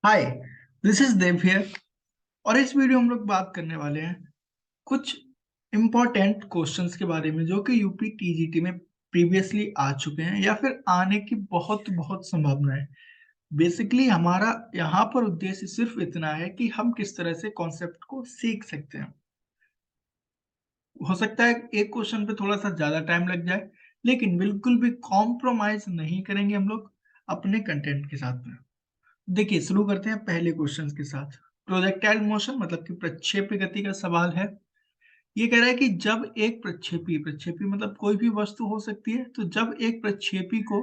Hi, this is Dev here. और इस video में हम लोग बात करने वाले हैं कुछ इम्पोर्टेंट क्वेश्चंस के बारे में जो कि यूपी टीजीटी में प्रीवियसली आ चुके हैं या फिर आने की बहुत बहुत संभावना है। बेसिकली हमारा यहाँ पर उद्देश्य सिर्फ इतना है कि हम किस तरह से कॉन्सेप्ट को सीख सकते हैं। हो सकता है एक क्वेश्चन पे थोड़ा सा ज्यादा टाइम लग जाए, लेकिन बिल्कुल भी कॉम्प्रोमाइज नहीं करेंगे हम लोग अपने कंटेंट के साथ में। देखिए, शुरू करते हैं पहले क्वेश्चन के साथ। प्रोजेक्टाइल मोशन मतलब कि प्रक्षेप्य गति का सवाल है। ये कह रहा है कि जब एक प्रक्षेपी प्रक्षेपी मतलब कोई भी वस्तु हो सकती है, तो जब एक प्रक्षेपी को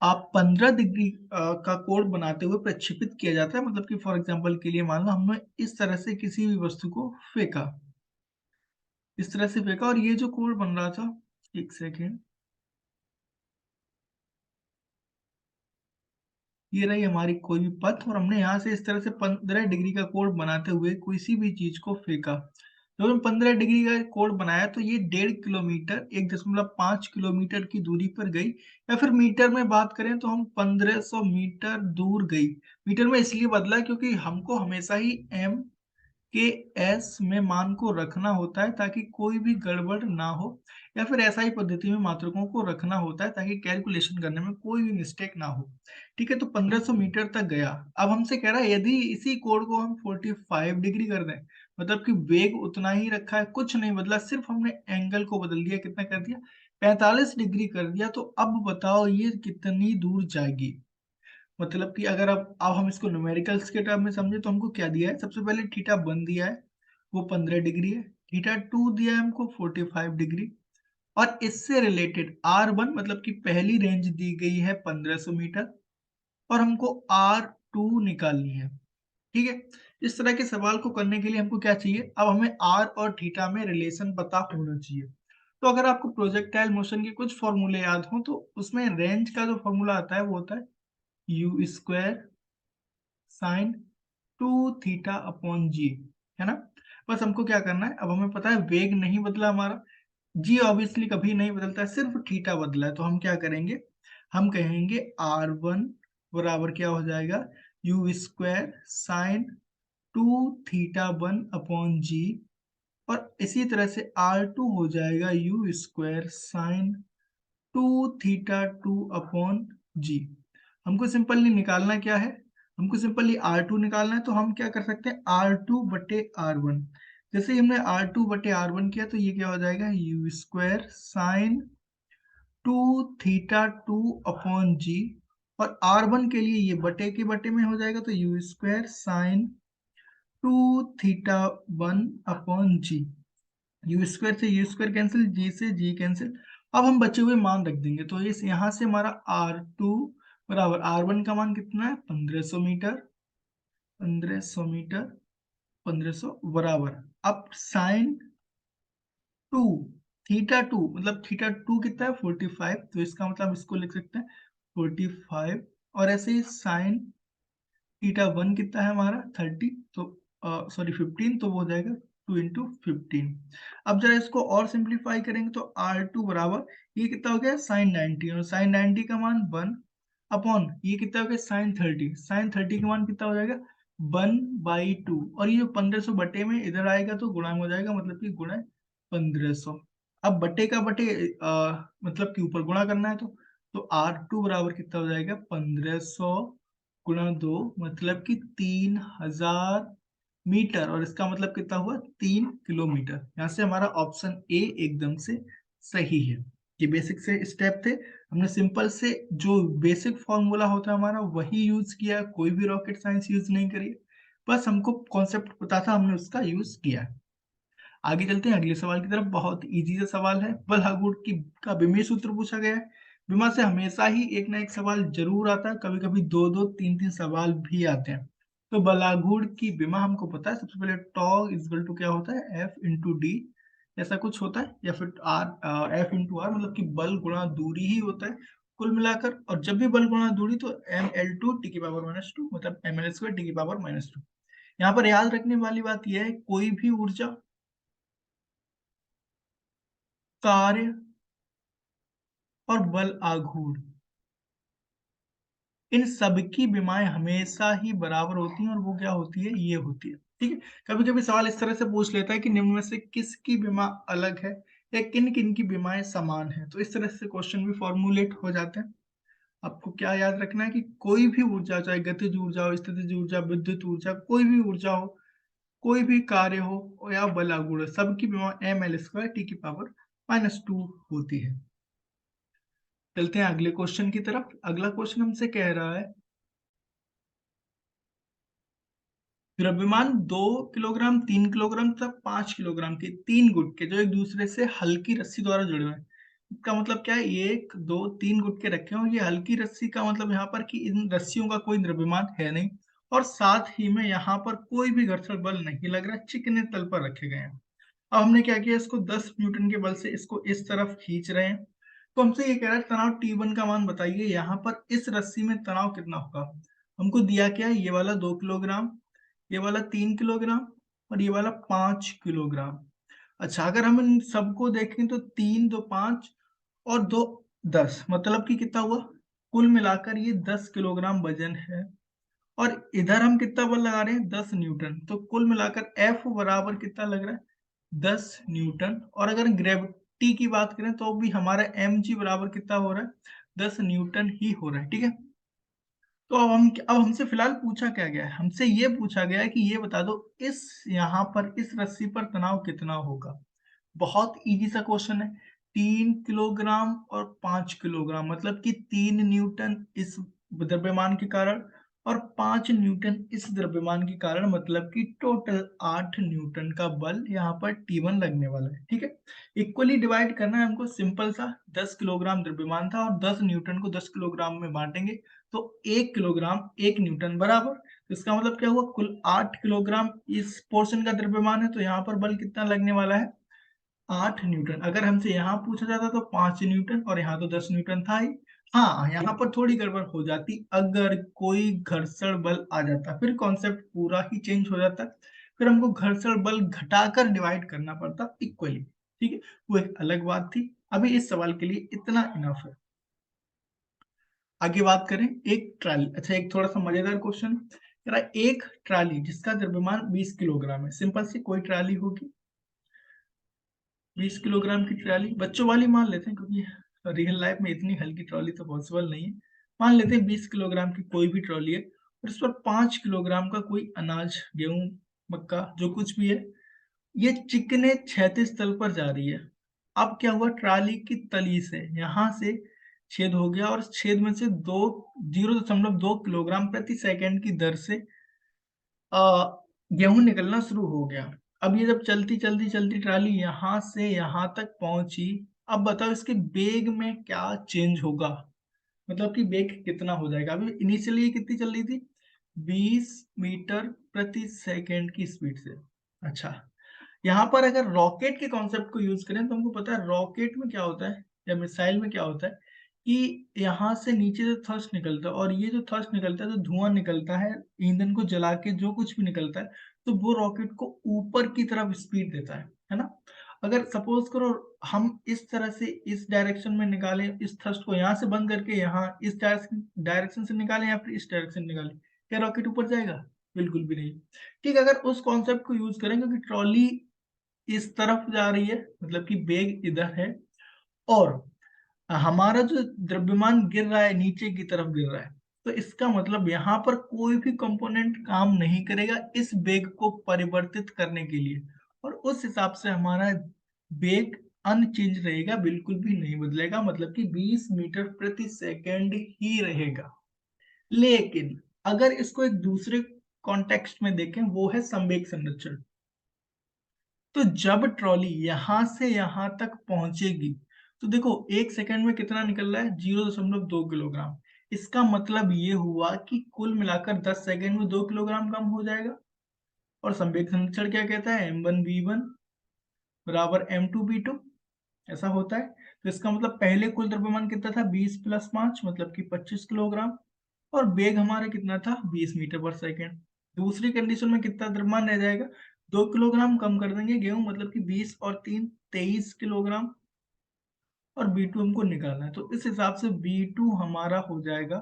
आप 15 डिग्री का कोण बनाते हुए प्रक्षेपित किया जाता है, मतलब कि फॉर एग्जांपल के लिए मान लो हमने इस तरह से किसी भी वस्तु को फेंका, इस तरह से फेंका और ये जो कोण बन रहा था, एक सेकेंड, ये रही हमारी कोई भी पथ और हमने यहाँ से इस तरह से 15 डिग्री का कोण बनाते हुए किसी भी चीज को फेंका। जब हमने 15 डिग्री का कोण बनाया तो ये 1.5 किलोमीटर 1.5 किलोमीटर की दूरी पर गई, या फिर मीटर में बात करें तो हम 1500 मीटर दूर गई। मीटर में इसलिए बदला क्योंकि हमको हमेशा ही एम के एस में मान को रखना होता है ताकि कोई भी गड़बड़ ना हो, या फिर ऐसा ही पद्धति में मात्रकों को रखना होता है ताकि कैलकुलेशन करने में कोई भी मिस्टेक ना हो। ठीक है, तो 1500 मीटर तक गया। अब हमसे कह रहा है यदि इसी कोण को हम 45 डिग्री कर दें, मतलब कि वेग उतना ही रखा है, कुछ नहीं बदला, सिर्फ हमने एंगल को बदल दिया। कितना कर दिया? 45 डिग्री कर दिया। तो अब बताओ ये कितनी दूर जाएगी। मतलब कि अगर अब हम इसको न्यूमेरिकल्स के टर्म में समझे तो हमको क्या दिया है? सबसे पहले थीटा 1 दिया है, वो 15 डिग्री है। थीटा 2 दिया है हमको 45 डिग्री। और इससे रिलेटेड R1 मतलब कि पहली रेंज दी गई है 1500 मीटर, और हमको R2 निकालनी है। ठीक है, इस तरह के सवाल को करने के लिए हमको क्या चाहिए? अब हमें R और थीटा में रिलेशन पता होना चाहिए। तो अगर आपको प्रोजेक्टाइल मोशन के कुछ फॉर्मूले याद हो तो उसमें रेंज का जो फॉर्मूला आता है वो होता है U square sine 2 theta upon g, है ना। बस हमको क्या करना है, अब हमें पता है वेग नहीं बदला हमारा, जी ऑब्वियसली कभी नहीं बदलता है, सिर्फ थीटा बदला है। तो हम क्या करेंगे, हम कहेंगे R1 बराबर क्या हो जाएगा, U square sine 2 theta 1 upon G, और इसी तरह से R2 हो जाएगा U square sine 2 theta 2 upon G. हमको सिंपली निकालना क्या है, हमको सिंपली R2 निकालना है। तो हम क्या कर सकते हैं, R2 बटे R1। जैसे ही हमने R2 बटे R1 किया तो ये क्या हो जाएगा, U square sine 2 theta 2 upon G, और R1 के लिए ये बटे के बटे में हो जाएगा, तो u square sine 2 theta 1 upon g. U square से यू स्क्वायर कैंसिल, जी से जी कैंसिल। अब हम बचे हुए मान रख देंगे, तो इस यहाँ से हमारा R2 बराबर R1 का मान कितना है, 1500 मीटर, 1500 मीटर, 1500 बराबर। अब साइन 2 थीटा 2 मतलब थीटा 2 कितना है, 45, तो इसका मतलब इसको लिख सकते हैं 45। और ऐसे ही साइन थीटा 1 कितना है हमारा 30, तो सॉरी 15, तो वो हो जाएगा 2 इंटू 15। अब जरा इसको और सिंप्लीफाई करेंगे तो R2 बराबर ये कितना हो गया, साइन 90, और साइन 90 का मान 1 अपॉन ये कितना हो गया, साइन 30, साइन 30 का मान कितना हो जाएगा, 1/2। और ये जो 1500 बटे में इधर आएगा तो गुणा में हो जाएगा, मतलब कि गुणा 1500। अब बटे का बटे मतलब कि ऊपर गुणा करना है, तो R2 बराबर कितना हो जाएगा, 1500 गुणा 2, मतलब कि 3000 मीटर, और इसका मतलब कितना हुआ, 3 किलोमीटर। यहाँ से हमारा ऑप्शन ए एकदम से सही है। ये बेसिक से स्टेप थे, हमने सिंपल से जो बेसिक फॉर्मूला होता है हमारा वही यूज किया, कोई भी रॉकेट साइंस यूज नहीं करी। बस हमको कॉन्सेप्ट पता था, हमने उसका यूज किया। आगे चलते हैं अगले सवाल की तरफ। बहुत इजी सा सवाल है, बलहागुड़ की का विमेय सूत्र पूछा गया है। विमा से हमेशा ही एक ना एक सवाल जरूर आता है, कभी कभी दो दो तीन तीन सवाल भी आते हैं। तो बलागुड़ की विमा हमको पता है, सबसे पहले टॉ इजगल टू क्या होता है, एफ इंटू डी, ऐसा कुछ होता है, या फिर आर, एफ इंटू आर, मतलब कि बल गुणा दूरी ही होता है कुल मिलाकर। और जब भी बल गुणा दूरी तो एम एल टू टी की पावर माइनस टू, मतलब एम एल स्क्वायर टी की पावर माइनस टू। यहाँ पर याद रखने वाली बात यह है, कोई भी ऊर्जा, कार्य और बल आघूर्ण, इन सबकी विमाएं हमेशा ही बराबर होती हैं और वो क्या होती है, ये होती है। ठीक है, कभी कभी सवाल इस तरह से पूछ लेता है कि निम्न में से किसकी विमा अलग है या किन किन की विमाएं समान है, तो इस तरह से क्वेश्चन भी फॉर्मुलेट हो जाते हैं। आपको क्या याद रखना है कि कोई भी ऊर्जा, चाहे गतिज ऊर्जा हो, स्थितिज ऊर्जा, विद्युत ऊर्जा, कोई भी ऊर्जा हो, कोई भी कार्य हो या बल आगुण, सबकी विमा ml2 T⁻² होती है। चलते हैं अगले क्वेश्चन की तरफ। अगला क्वेश्चन हमसे कह रहा है द्रव्यमान 2 किलोग्राम, 3 किलोग्राम तक 5 किलोग्राम के 3 गुटके जो एक दूसरे से हल्की रस्सी द्वारा जुड़े हुए हैं। इसका मतलब क्या है, 1 2 3 गुटके रखे हो, ये हल्की रस्सी का मतलब यहाँ पर कि इन रस्सियों का कोई द्रव्यमान है नहीं और साथ ही में यहाँ पर कोई भी घर्षण बल नहीं लग रहा, चिकने तल पर रखे गए हैं। अब हमने क्या किया, इसको 10 न्यूटन के बल से इसको इस तरफ खींच रहे हैं। तो हमसे ये कह रहा है तनाव T1 का मान बताइए, यहाँ पर इस रस्सी में तनाव कितना होगा। हमको दिया क्या है, ये वाला 2 किलोग्राम, ये वाला 3 किलोग्राम और ये वाला 5 किलोग्राम। अच्छा, अगर हम इन सबको देखें तो 3 2 5 और 2 10, मतलब कि कितना हुआ, कुल मिलाकर ये 10 किलोग्राम वजन है। और इधर हम कितना बल लगा रहे हैं, 10 न्यूटन, तो कुल मिलाकर F बराबर कितना लग रहा है, 10 न्यूटन। और अगर ग्रेविटी की बात करें तो भी हमारा mg बराबर कितना हो रहा है, 10 न्यूटन ही हो रहा है। ठीक है, तो अब हमसे फिलहाल पूछा क्या गया है, हमसे ये पूछा गया है कि ये बता दो इस यहाँ पर इस रस्सी पर तनाव कितना होगा। बहुत इजी सा क्वेश्चन है। 3 किलोग्राम और 5 किलोग्राम मतलब कि 3 न्यूटन इस द्रव्यमान के कारण और 5 न्यूटन इस द्रव्यमान के कारण, मतलब कि टोटल 8 न्यूटन का बल यहाँ पर T1 लगने वाला है। ठीक है, इक्वली डिवाइड करना है हमको, सिंपल सा। 10 किलोग्राम द्रव्यमान था और 10 न्यूटन को 10 किलोग्राम में बांटेंगे तो 1 किलोग्राम 1 न्यूटन बराबर। तो इसका मतलब क्या हुआ, कुल 8 किलोग्राम इस पोर्शन का द्रव्यमान है, तो यहाँ पर बल कितना लगने वाला है, 8 न्यूटन। अगर हमसे यहाँ पूछा जाता तो 5 न्यूटन और यहाँ तो 10 न्यूटन था ही। हाँ, यहाँ पर थोड़ी गड़बड़ हो जाती, अगर कोई घर्षण बल आ जाता फिर कॉन्सेप्ट पूरा ही चेंज हो जाता, फिर हमको घर्षण बल घटाकर डिवाइड करना पड़ता इक्वली। ठीक है, वो एक अलग बात थी। अभी इस सवाल के लिए इतना इनफ है। आगे बात करें, एक ट्राली। अच्छा, एक थोड़ा सा मजेदार क्वेश्चन कह रहा है, एक ट्राली जिसका द्रव्यमान 20 किलोग्राम है, सिंपल सी कोई ट्राली होगी 20 किलोग्राम की ट्राली, बच्चों वाली मान लेते हैं क्योंकि रियल लाइफ में इतनी हल्की ट्रॉली तो पॉसिबल नहीं है। मान लेते हैं 20 किलोग्राम की कोई भी ट्रॉली है और इस पर 5 किलोग्राम का कोई अनाज, गेहूं, मक्का, जो कुछ भी है, ये चिकने क्षैतिज तल पर जा रही है। अब क्या हुआ, ट्राली की तली से यहाँ से छेद हो गया और छेद में से 0.2 किलोग्राम प्रति सेकंड की दर से गेहूं निकलना शुरू हो गया। अब ये जब चलती चलती चलती ट्राली यहाँ से यहाँ तक पहुंची, अब बताओ इसके वेग में क्या चेंज होगा, मतलब कि वेग कितना हो जाएगा। अभी इनिशियली ये कितनी चल रही थी, 20 मीटर प्रति सेकंड की स्पीड से। अच्छा, यहाँ पर अगर रॉकेट के कॉन्सेप्ट को यूज करें तो हमको पता है रॉकेट में क्या होता है या मिसाइल में क्या होता है कि यहाँ से नीचे जो थ्रस्ट निकलता है और ये जो थ्रस्ट निकलता है, जो धुआं निकलता है ईंधन को जला के, जो कुछ भी निकलता है, तो वो रॉकेट को ऊपर की तरफ स्पीड देता है ना। अगर सपोज करो हम इस तरह से इस डायरेक्शन में निकालें, इस थ्रस्ट को यहाँ से बंद करके यहाँ इस डायरेक्शन से निकालें या फिर इस डायरेक्शन निकालें, क्या रॉकेट ऊपर जाएगा, बिल्कुल भी नहीं। ठीक, अगर उस कॉन्सेप्ट को यूज करें, क्योंकि ट्रॉली इस तरफ जा रही है मतलब कि वेग इधर है और हमारा जो द्रव्यमान गिर रहा है नीचे की तरफ गिर रहा है, तो इसका मतलब यहाँ पर कोई भी कंपोनेंट काम नहीं करेगा इस वेग को परिवर्तित करने के लिए, और उस हिसाब से हमारा वेग अनचेंज रहेगा, बिल्कुल भी नहीं बदलेगा, मतलब कि 20 मीटर प्रति सेकंड ही रहेगा। लेकिन अगर इसको एक दूसरे कॉन्टेक्स्ट में देखें, वो है संवेग संरक्षण। तो जब ट्रॉली यहां से यहां तक पहुंचेगी तो देखो 1 सेकंड में कितना निकल रहा है, 0.2 किलोग्राम। इसका मतलब ये हुआ कि कुल मिलाकर 10 सेकंड में 2 किलोग्राम कम हो जाएगा। और संवेग संरक्षण क्या कहता है, m1v1 बराबर m2v2, ऐसा होता है। तो इसका मतलब पहले कुल द्रव्यमान कितना था, 20 + 5 मतलब कि 25 किलोग्राम, और वेग हमारा कितना था, 20 मीटर पर सेकेंड। दूसरी कंडीशन में कितना द्रव्यमान रह जाएगा, 2 किलोग्राम कम कर देंगे गेहूं, मतलब कि 20 और 3 23 किलोग्राम, और B2 हमको निकालना है। तो इस हिसाब से B2 हमारा हो जाएगा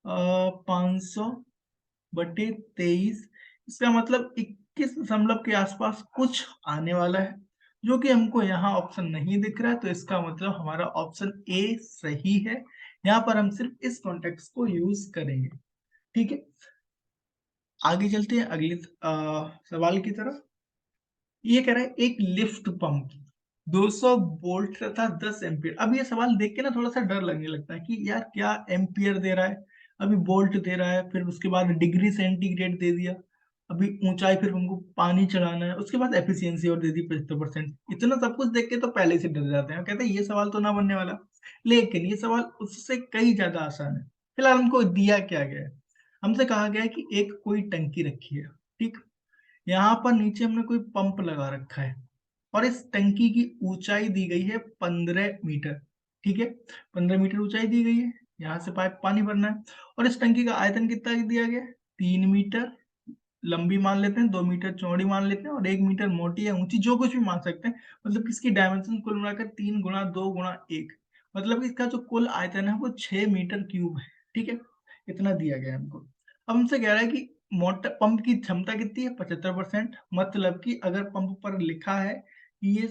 500/23, इसका मतलब 21 दशमलव के आसपास कुछ आने वाला है, जो कि हमको यहाँ ऑप्शन नहीं दिख रहा है, तो इसका मतलब हमारा ऑप्शन ए सही है। यहाँ पर हम सिर्फ इस कॉन्टेक्स्ट को यूज करेंगे। ठीक है, आगे चलते हैं अगले सवाल की तरफ। ये कह रहा है एक लिफ्ट पंप 200 वोल्ट तथा 10 एम्पियर। अब ये सवाल देख के ना थोड़ा सा डर लगने लगता है कि यार क्या एम्पियर दे रहा है, अभी वोल्ट दे रहा है, फिर उसके बाद डिग्री सेंटीग्रेड दे दिया, अभी ऊंचाई, फिर हमको पानी चढ़ाना है, उसके बाद एफिशिएंसी और दे दी 75%। इतना सब कुछ देख के तो पहले से डर जाते हैं, कहते हैं ये सवाल तो ना बनने वाला। लेकिन ये सवाल उससे कई ज्यादा आसान है। फिलहाल हमको दिया क्या गया है, हमसे कहा गया है कि एक कोई टंकी रखी है। ठीक, यहाँ पर नीचे हमने कोई पंप लगा रखा है और इस टंकी की ऊंचाई दी गई है 15 मीटर। ठीक है, 15 मीटर ऊंचाई दी गई है, यहाँ से पाइप पानी भरना है। और इस टंकी का आयतन कितना दिया गया है, 3 मीटर लंबी मान लेते हैं, 2 मीटर चौड़ी मान लेते हैं और 1 मीटर मोटी या ऊंची, जो कुछ भी मान सकते हैं। मतलब इसकी डायमेंशन कुल मिलाकर 3 × 2 × 1, मतलब कि इसका जो कुल आयतन है वो 6 मीटर क्यूब है। ठीक है, इतना दिया गया है हमको। अब हमसे कह रहा है कि मोटर पंप की क्षमता कितनी है, 75%। मतलब कि अगर पंप पर लिखा है कि ये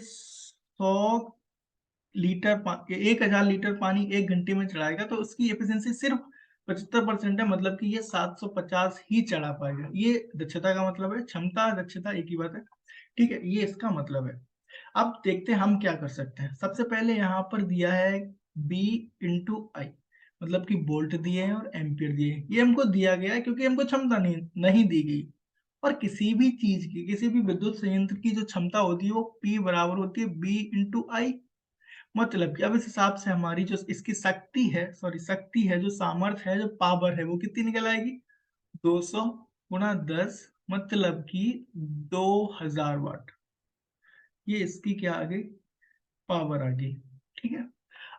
1,000 लीटर पानी 1 घंटे में चढ़ाएगा, तो उसकी एफिशिएंसी सिर्फ 75% है, मतलब कि ये 750 ही चढ़ा पाएगा। ये दक्षता का मतलब है, क्षमता दक्षता एक ही बात है। ठीक है, ये इसका मतलब है। अब देखते हैं हम क्या कर सकते हैं। सबसे पहले यहाँ पर दिया है B × I, मतलब कि वोल्ट दिए हैं और एम्पियर दिए हैं। ये हमको दिया गया है क्योंकि हमको क्षमता नहीं दी गई। और किसी भी चीज की, किसी भी विद्युत संयंत्र की जो क्षमता होती है वो P बराबर होती है B × I। मतलब कि अब इस हिसाब से हमारी जो इसकी शक्ति है, सॉरी शक्ति है, जो सामर्थ्य है, जो पावर है, वो कितनी निकल आएगी, 200 × 10, मतलब कि 2000 वाट। ये इसकी क्या आ गई, पावर आ गई। ठीक है,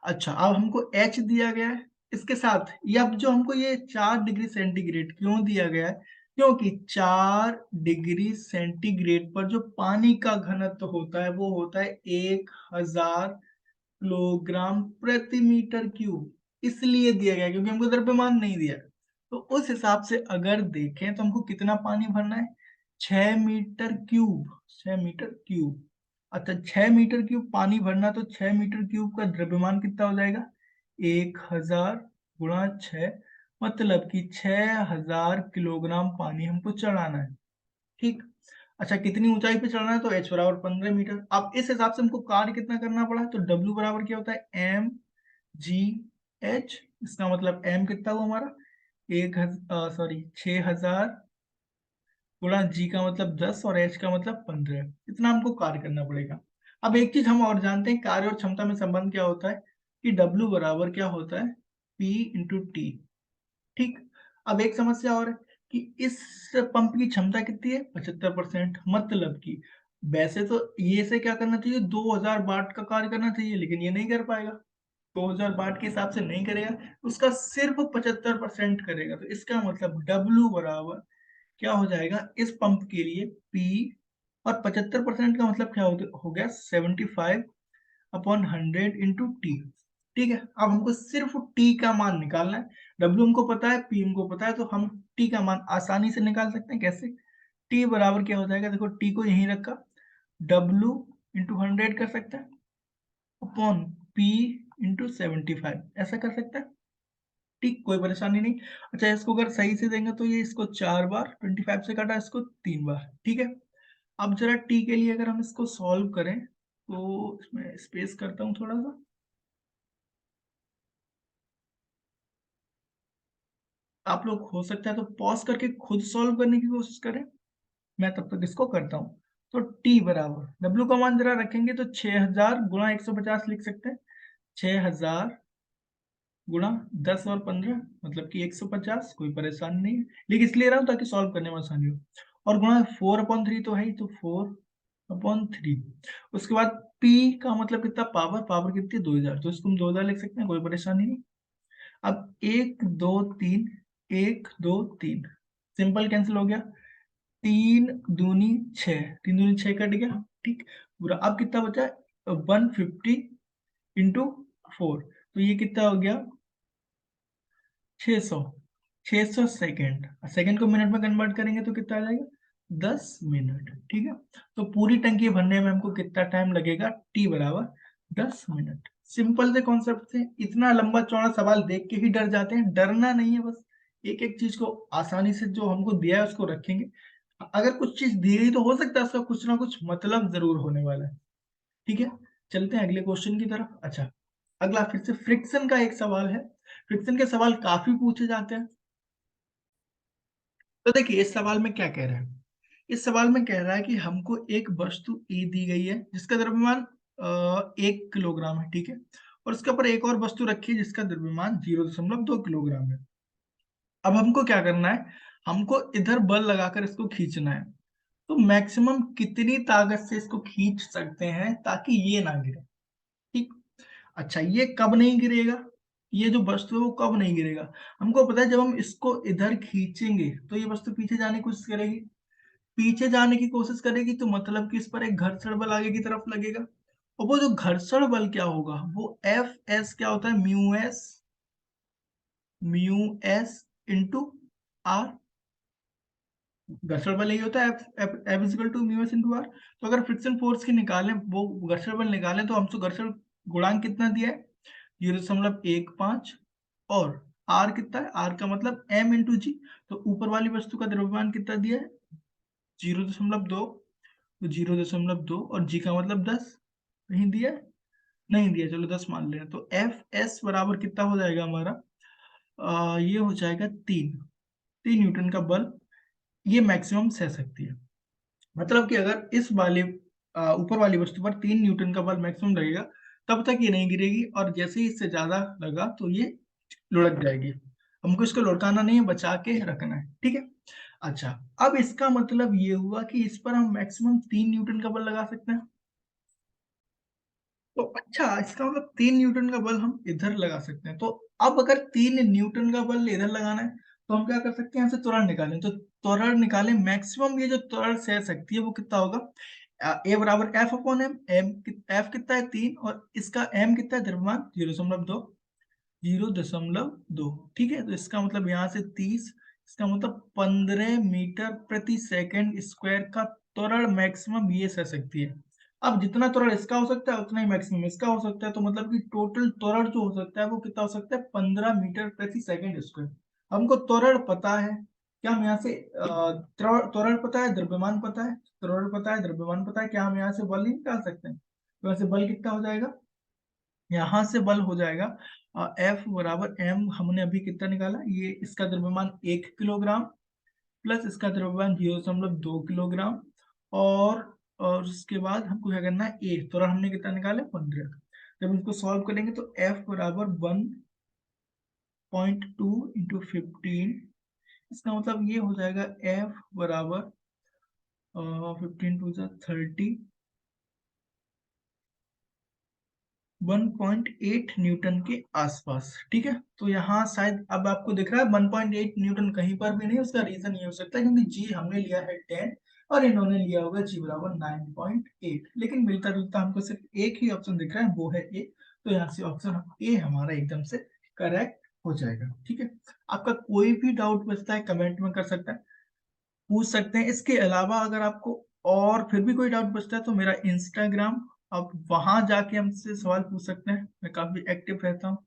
अच्छा अब हमको H दिया गया है इसके साथ। ये अब जो हमको ये 4 डिग्री सेंटीग्रेड क्यों दिया गया है, क्योंकि 4 डिग्री सेंटीग्रेड पर जो पानी का घनत्व होता है वो होता है 1000 किलोग्राम/मीटर क्यूब। इसलिए दिया गया है क्योंकि हमको द्रव्यमान नहीं दिया है। तो उस हिसाब से अगर देखें तो हमको कितना पानी भरना है, 6 मीटर क्यूब, 6 मीटर क्यूब। अच्छा, 6 मीटर क्यूब पानी भरना, तो 6 मीटर क्यूब का द्रव्यमान कितना हो जाएगा, 1000 × 6, मतलब कि 6000 किलोग्राम पानी हमको चढ़ाना है। ठीक, अच्छा कितनी ऊंचाई पे चढ़ना है, तो h बराबर 15 मीटर। अब इस हिसाब से हमको कार्य कितना करना पड़ा है, तो W बराबर क्या होता है, mgh। इसका मतलब m कितना हुआ हमारा, 6000 g का मतलब 10 और h का मतलब 15। इतना हमको कार्य करना पड़ेगा। अब एक चीज हम और जानते हैं, कार्य और क्षमता में संबंध क्या होता है, कि W बराबर क्या होता है, P × T। ठीक, अब एक समस्या और है कि इस पंप की क्षमता कितनी है, 75%। मतलब कि वैसे तो ये से क्या करना चाहिए, 2000 वाट का कार्य करना चाहिए, लेकिन ये नहीं कर पाएगा, 2000 वाट के हिसाब से नहीं करेगा, उसका सिर्फ 75% करेगा। तो इसका मतलब W बराबर क्या हो जाएगा इस पंप के लिए, P, और 75% का मतलब क्या हो गया, 75/100 × T। ठीक है, अब हमको सिर्फ T का मान निकालना है। W हमको पता है, P हमको पता है, तो हम T का मान आसानी से निकाल सकते हैं। कैसे, T बराबर क्या हो जाएगा, देखो T को यहीं रखा, W × 100 कर सकते हैं, अपॉन P × 75, ऐसा कर सकते हैं। ठीक, कोई परेशानी नहीं। अच्छा, इसको अगर सही से देंगे तो ये इसको 4 बार, 25 से काटा इसको 3 बार। ठीक है, अब जरा T के लिए अगर हम इसको सॉल्व करें, तो इसमें स्पेस करता हूँ थोड़ा सा। आप लोग हो सकता है तो पॉज करके खुद सॉल्व करने की कोशिश करें, मैं तब तक इसको करता हूँ। तो T बराबर W का मान जरा रखेंगे तो 6000 × 150 लिख सकते हैं। 6000 × 10 और 15, मतलब कि 150। कोई परेशानी नहीं है, लेकिन इसलिए रहा हूँ ताकि सॉल्व करने में आसानी हो। और गुणा 4/3 तो है ही, तो 4/3। उसके बाद P का मतलब कितना, पावर, पावर कितनी है, 2000, तो इसको हम 2000 लिख सकते हैं, कोई परेशानी नहीं। अब 1 2 3, 1 2 3 सिंपल कैंसिल हो गया, 3 दूनी 6, 3 दूनी 6 कट गया। ठीक, पूरा अब कितना बचा, 150 × 4, तो ये कितना हो गया, 600। 600 सेकेंड, सेकेंड को मिनट में कन्वर्ट करेंगे तो कितना आ जाएगा, 10 मिनट। ठीक है, तो पूरी टंकी भरने में हमको कितना टाइम लगेगा, टी बराबर 10 मिनट। सिंपल से कॉन्सेप्ट से, इतना लंबा चौड़ा सवाल देख के ही डर जाते हैं, डरना नहीं है, बस एक एक चीज को आसानी से जो हमको दिया है उसको रखेंगे। अगर कुछ चीज दी गई तो हो सकता है उसका कुछ ना कुछ मतलब जरूर होने वाला है। ठीक है, चलते हैं अगले क्वेश्चन की तरफ। अच्छा, अगला फिर से फ्रिक्शन का एक सवाल है। फ्रिक्शन के सवाल काफी पूछे जाते हैं। तो देखिए इस सवाल में क्या कह रहा है, इस सवाल में कह रहा है कि हमको एक वस्तु ए दी गई है जिसका द्रव्यमान 1 किलोग्राम है। ठीक है, और उसके ऊपर एक और वस्तु रखी है जिसका द्रव्यमान 0.2 किलोग्राम है। अब हमको क्या करना है, हमको इधर बल लगाकर इसको खींचना है। तो मैक्सिमम कितनी ताकत से इसको खींच सकते हैं ताकि ये ना गिरे। ठीक, अच्छा ये कब नहीं गिरेगा, ये जो वस्तु है वो कब नहीं गिरेगा, हमको पता है जब हम इसको इधर खींचेंगे तो ये वस्तु पीछे जाने की कोशिश करेगी। पीछे जाने की कोशिश करेगी तो मतलब कि इस पर एक घर्षण बल आगे की तरफ लगेगा। और वो जो घर्षण बल क्या होगा, वो एफ एस क्या होता है, म्यू एस इंटू आर। घर्षण बल यही होता है, F equal to mu S into R. तो अगर फ्रिक्शन फोर्स की निकालें, वो घर्षण बल निकालें, तो हमसे घर्षण गुणांक कितना दिया है, 0.15। और आर कितना है, आर का मतलब एम इंटू जी। तो ऊपर वाली वस्तु का द्रव्यमान कितना दिया है, 0.2। तो 0.2 और जी का मतलब 10। नहीं दिया है? नहीं दिया, चलो 10 मान लें। तो एफ एस बराबर कितना हो जाएगा हमारा, ये हो जाएगा 3 न्यूटन का बल ये मैक्सिमम सह सकती है। मतलब कि अगर इस वाले ऊपर वाली वस्तु पर 3 न्यूटन का बल मैक्सिमम लगेगा तब तक ये नहीं गिरेगी, और जैसे ही इससे ज्यादा लगा तो ये लुढ़क जाएगी। हमको इसको लुढ़काना नहीं है, बचा के रखना है। ठीक है, अच्छा अब इसका मतलब ये हुआ कि इस पर हम मैक्सिमम 3 न्यूटन का बल लगा सकते हैं। तो अच्छा इसका मतलब 3 न्यूटन का बल हम इधर लगा सकते हैं। तो अब अगर 3 न्यूटन का बल इधर लगाना है तो हम क्या कर सकते हैं, यहाँ से त्वरण निकालें। तो त्वरण निकालें, मैक्सिमम ये जो त्वरण सह सकती है वो कितना होगा, ए बराबर एफ अपॉन एम। एफ कितना है 3, और इसका एम कितना है, द्रव्यमान 0.2। 0.2। ठीक है, तो इसका मतलब यहाँ से 30, इसका मतलब 15 मीटर प्रति सेकंड स्क्वायर का त्वरण मैक्सिमम ये सह सकती है। अब जितना त्वरण इसका हो सकता है उतना ही मैक्सिमम इसका हो सकता है, तो मतलब कि टोटल त्वरण जो हो सकता है वो कितना हो सकता है, 15 मीटर प्रति सेकंड स्क्वायर। हमको त्वरण पता है, क्या हम यहाँ से त्वरण पता है, द्रव्यमान पता है, त्वरण पता है, द्रव्यमान पता है, क्या हम यहाँ से बल नहीं निकाल सकते हैं। तो वैसे बल कितना हो जाएगा, यहाँ से बल हो जाएगा एफ बराबर एम, हमने अभी कितना निकाला, ये इसका द्रव्यमान 1 किलोग्राम प्लस इसका द्रव्यमान 0.2 किलोग्राम। और उसके बाद हमको क्या करना है, ए त्वरण हमने कितना निकाला, 15। जब इसको सॉल्व करेंगे तो एफ बराबर 1.2 × 15, इसका मतलब ये हो जाएगा एफ बराबर 15 × 2 = 30, 1.8 न्यूटन के आसपास। ठीक है, तो यहाँ शायद अब आपको दिख रहा है 1.8 न्यूटन कहीं पर भी नहीं। उसका रीजन ये हो सकता है क्योंकि जी हमने लिया है 10 और इन्होंने लिया होगा जी बराबर 9.8, लेकिन मिलता जुलता हमको सिर्फ एक ही ऑप्शन दिख रहा है, वो है ए। तो यहाँ से ऑप्शन ए हमारा एकदम से करेक्ट हो जाएगा। ठीक है, आपका कोई भी डाउट बचता है कमेंट में कर सकता है, पूछ सकते हैं। इसके अलावा अगर आपको और फिर भी कोई डाउट बचता है तो मेरा इंस्टाग्राम, आप वहां जाके हमसे सवाल पूछ सकते हैं, मैं काफी एक्टिव रहता हूँ।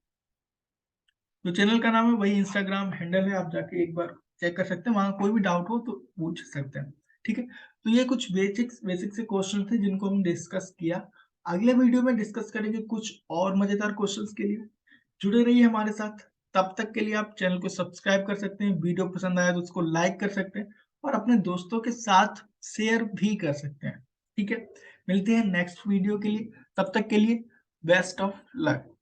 जो चैनल का नाम है वही इंस्टाग्राम हैंडल है, आप जाके एक बार चेक कर सकते हैं, वहां कोई भी डाउट हो तो पूछ सकते हैं। ठीक है, तो ये कुछ बेसिक से क्वेश्चन थे जिनको हम डिस्कस किया। अगले वीडियो में डिस्कस करेंगे कुछ और मजेदार क्वेश्चंस के लिए। जुड़े रहिए हमारे साथ, तब तक के लिए आप चैनल को सब्सक्राइब कर सकते हैं, वीडियो पसंद आया तो उसको लाइक कर सकते हैं और अपने दोस्तों के साथ शेयर भी कर सकते हैं। ठीक है, मिलते हैं नेक्स्ट वीडियो के लिए, तब तक के लिए बेस्ट ऑफ लक।